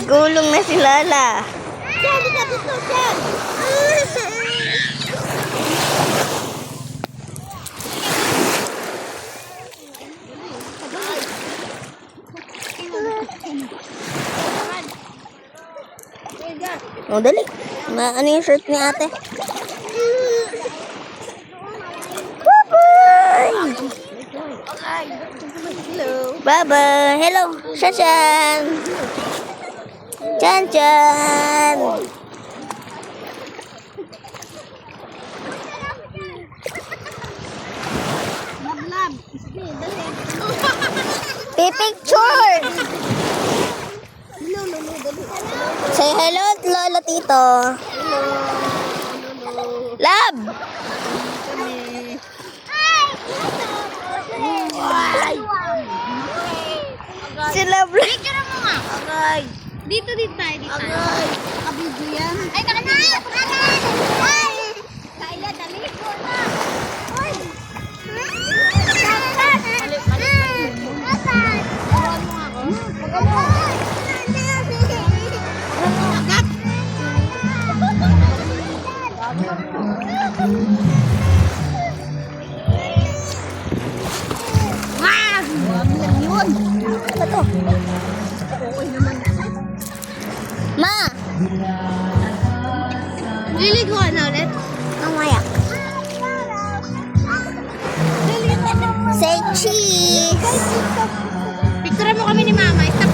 Gulong na si Lala. Diyan, ka dito, diyan. O, dali. Ano yung shirt ni ate? Bye-bye! Bye-bye! Hello! Shashan! Chan-chan! Pipicture! Say hello, Lolo Tito. Lab! Si Lab. Picture mo nga. Agay. Dito tayo, dito. Agay. Nakabidyo yan. Ay, nakanak! Ay! Kaila, dali ko na. Ay! Ma! Liliguan na ulit. Mamaya. Say cheese! Picture mo kami ni Mama. Stop